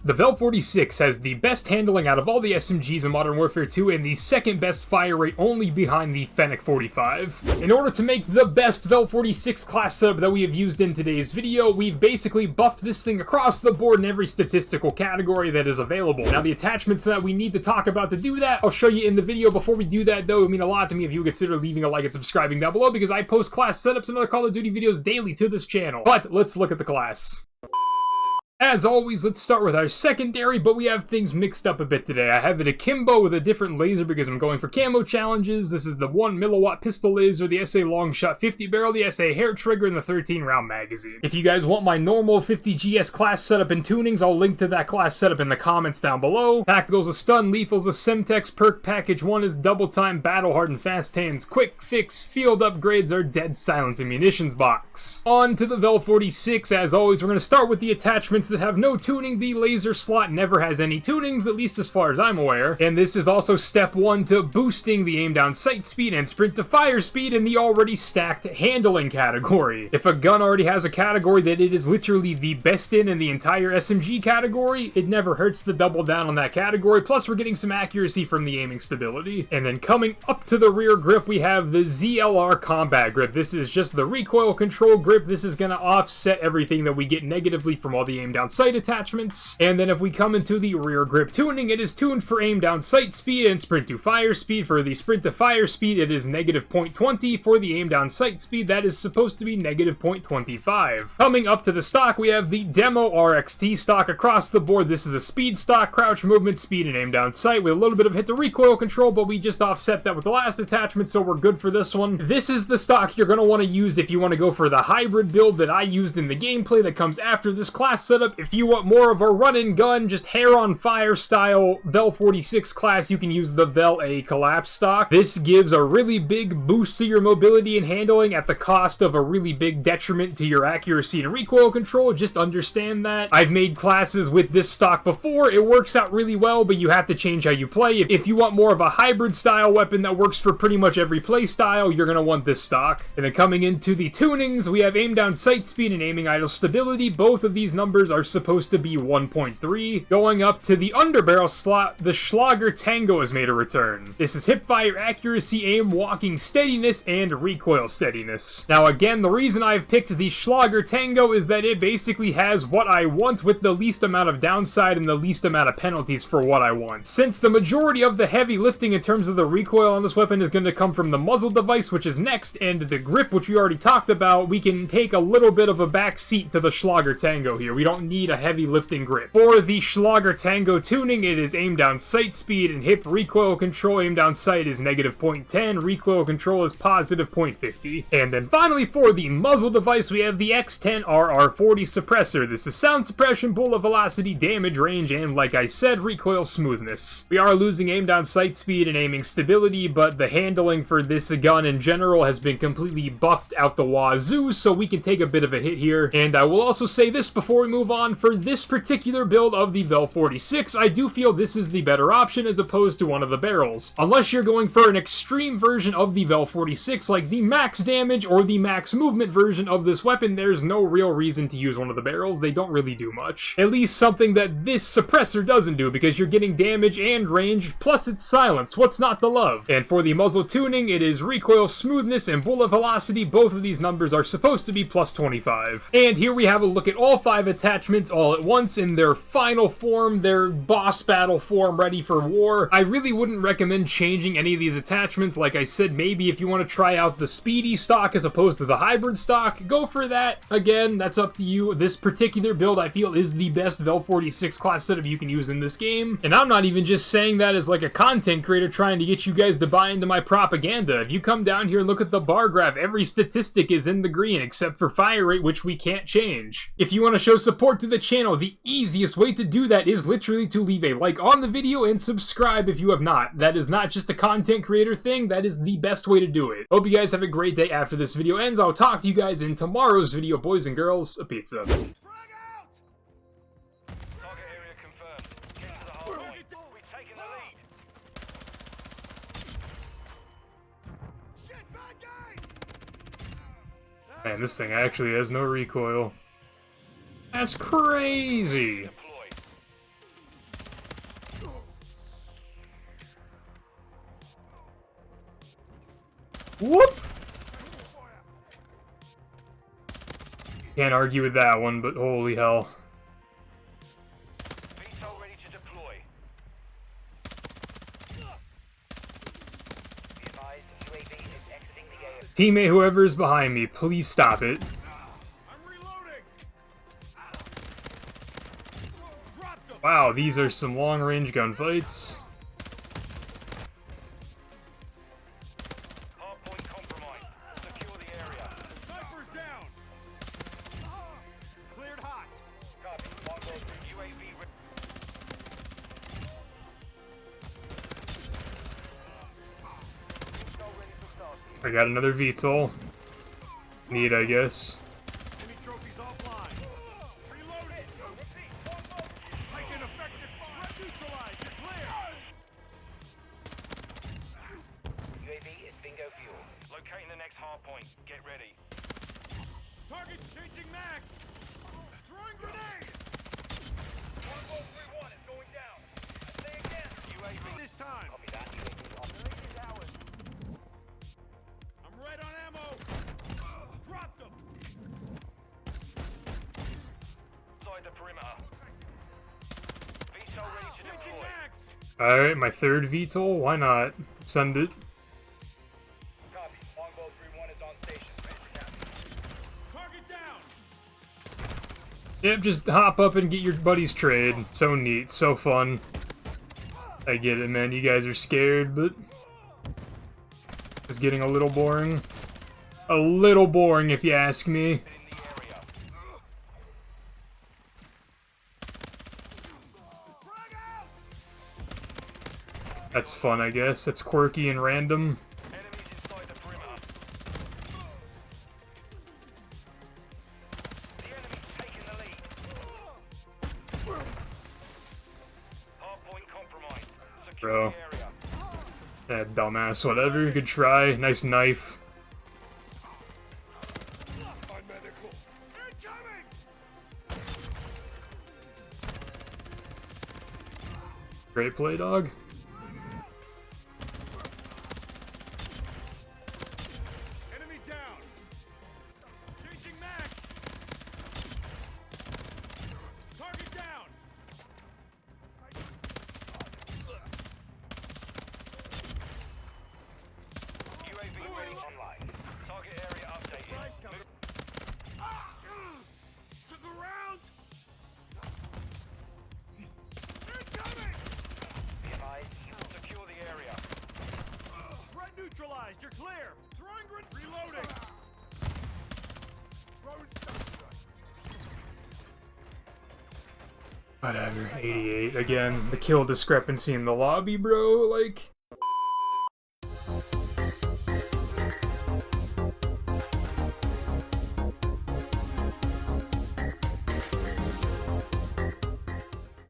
The VEL 46 has the best handling out of all the SMGs in Modern Warfare 2 and the second best fire rate only behind the Fennec 45. In order to make the best VEL 46 class setup that we have used in today's video, we've basically buffed this thing across the board in every statistical category that is available. Now the attachments that we need to talk about to do that, I'll show you in the video. Before we do that though, it would mean a lot to me if you would consider leaving a like and subscribing down below, because I post class setups and other Call of Duty videos daily to this channel. But let's look at the class. As always, let's start with our secondary, but we have things mixed up a bit today. I have it akimbo with a different laser because I'm going for camo challenges. This is the 1 milliwatt pistol laser, the SA long shot 50 barrel, the SA hair trigger, and the 13 round magazine. If you guys want my normal 50 GS class setup and tunings, I'll link to that class setup in the comments down below. Tactical's a stun, lethal's a Semtex, perk package 1 is double time, battle hardened fast hands, quick fix, field upgrades are dead silence and munitions box. On to the VEL 46. As always, we're going to start with the attachments that have no tuning. The laser slot never has any tunings, at least as far as I'm aware. And this is also step 1 to boosting the aim down sight speed and sprint to fire speed in the already stacked handling category. If a gun already has a category that it is literally the best in the entire SMG category, it never hurts to double down on that category. Plus we're getting some accuracy from the aiming stability. And then coming up to the rear grip, we have the ZLR combat grip. This is just the recoil control grip. This is going to offset everything that we get negatively from all the aim down sight attachments. And then if we come into the rear grip tuning, it is tuned for aim down sight speed and sprint to fire speed. For the sprint to fire speed, it is negative 0.20. For the aim down sight speed, that is supposed to be negative 0.25. Coming up to the stock, we have the Demo RXT stock across the board. This is a speed stock, crouch movement, speed, and aim down sight with a little bit of hit to recoil control, but we just offset that with the last attachment, so we're good for this one. This is the stock you're going to want to use if you want to go for the hybrid build that I used in the gameplay that comes after this class setup. If you want more of a run and gun, just hair on fire style VEL 46 class, you can use the VEL A collapse stock. This gives a really big boost to your mobility and handling at the cost of a really big detriment to your accuracy and recoil control. Just understand that. I've made classes with this stock before. It works out really well, but you have to change how you play. If you want more of a hybrid style weapon that works for pretty much every play style, you're going to want this stock. And then coming into the tunings, we have aim down sight speed and aiming idle stability. Both of these numbers are supposed to be 1.3. Going up to the underbarrel slot, the Schlager Tango has made a return. This is hipfire accuracy, aim, walking steadiness, and recoil steadiness. Now again, the reason I've picked the Schlager Tango is that it basically has what I want with the least amount of downside and the least amount of penalties for what I want. Since the majority of the heavy lifting in terms of the recoil on this weapon is going to come from the muzzle device, which is next, and the grip, which we already talked about, we can take a little bit of a back seat to the Schlager Tango here. We don't need a heavy lifting grip. For the Schlager Tango tuning, it is aim down sight speed and hip recoil control. Aim down sight is negative 0.10, recoil control is positive 0.50. And then finally for the muzzle device, we have the X10 RR40 suppressor. This is sound suppression, bullet velocity, damage range, and like I said, recoil smoothness. We are losing aim down sight speed and aiming stability, but the handling for this gun in general has been completely buffed out the wazoo, so we can take a bit of a hit here. And I will also say this before we move on, for this particular build of the VEL 46, I do feel this is the better option as opposed to one of the barrels. Unless you're going for an extreme version of the VEL 46, like the max damage or the max movement version of this weapon, there's no real reason to use one of the barrels. They don't really do much. At least something that this suppressor doesn't do, because you're getting damage and range, plus it's silence. What's not to love? And for the muzzle tuning, it is recoil smoothness and bullet velocity. Both of these numbers are supposed to be plus 25. And here we have a look at all 5 attachments all at once in their final form, their boss battle form, ready for war. I really wouldn't recommend changing any of these attachments. Like I said, maybe if you want to try out the speedy stock as opposed to the hybrid stock, go for that. Again, that's up to you. This particular build I feel is the best VEL 46 class setup you can use in this game. And I'm not even just saying that as like a content creator trying to get you guys to buy into my propaganda. If you come down here and look at the bar graph, every statistic is in the green except for fire rate, which we can't change. If you want to show support to the channel, the easiest way to do that is literally to leave a like on the video and subscribe if you have not. That is not just a content creator thing, that is the best way to do it. Hope you guys have a great day after this video ends. I'll talk to you guys in tomorrow's video. Boys and girls, a pizza. Man, this thing actually has no recoil. That's crazy! Whoop! Can't argue with that one, but holy hell. VTOL ready to deploy. Be advised, UAV is exiting the AO. Teammate, whoever is behind me, please stop it. I'm reloading. Dropped him. Wow, these are some long-range gunfights. Hardpoint compromised. Secure the area. Sniper's down. Cleared hot. Copy. Longbow UAV ready. VTOL ready for start. I got another VTOL. Neat, I guess. Enemy trophies offline. Reloaded. Taking effective fire. Neutralized. You're clear. UAV is bingo fuel. Locating the next hard point. Get ready. Target changing max. Throwing grenade. 1031 is going down. Say again. UAV this time. Copy that. UAV operation is ours. I'm right on ammo. Dropped him. Inside the perimeter. VTOL ready to deploy. Alright, my third VTOL, why not? Send it. Copy. Longbow 3-1 is on station. Ready for capture. Target down. Yep, just hop up and get your buddy's trade. So neat, so fun. I get it, man. You guys are scared, but it's getting a little boring. A little boring, if you ask me. In the area. Frag out. That's fun, I guess. It's quirky and random. Enemies inside the perimeter. The enemy's taking the lead. Hardpoint compromised. Secure Bro. the area. Yeah, dumbass, whatever. Good try. Nice knife. On medical. Incoming! Great play, dog. Enemy down. Changing max. Target down. UAV ready online. Target area updated. To the ground. Incoming. Be advised, secure the area. Threat neutralized. You're clear. Throwing grenade. Reloading. Whatever. 88. Again, the kill discrepancy in the lobby, bro. Like,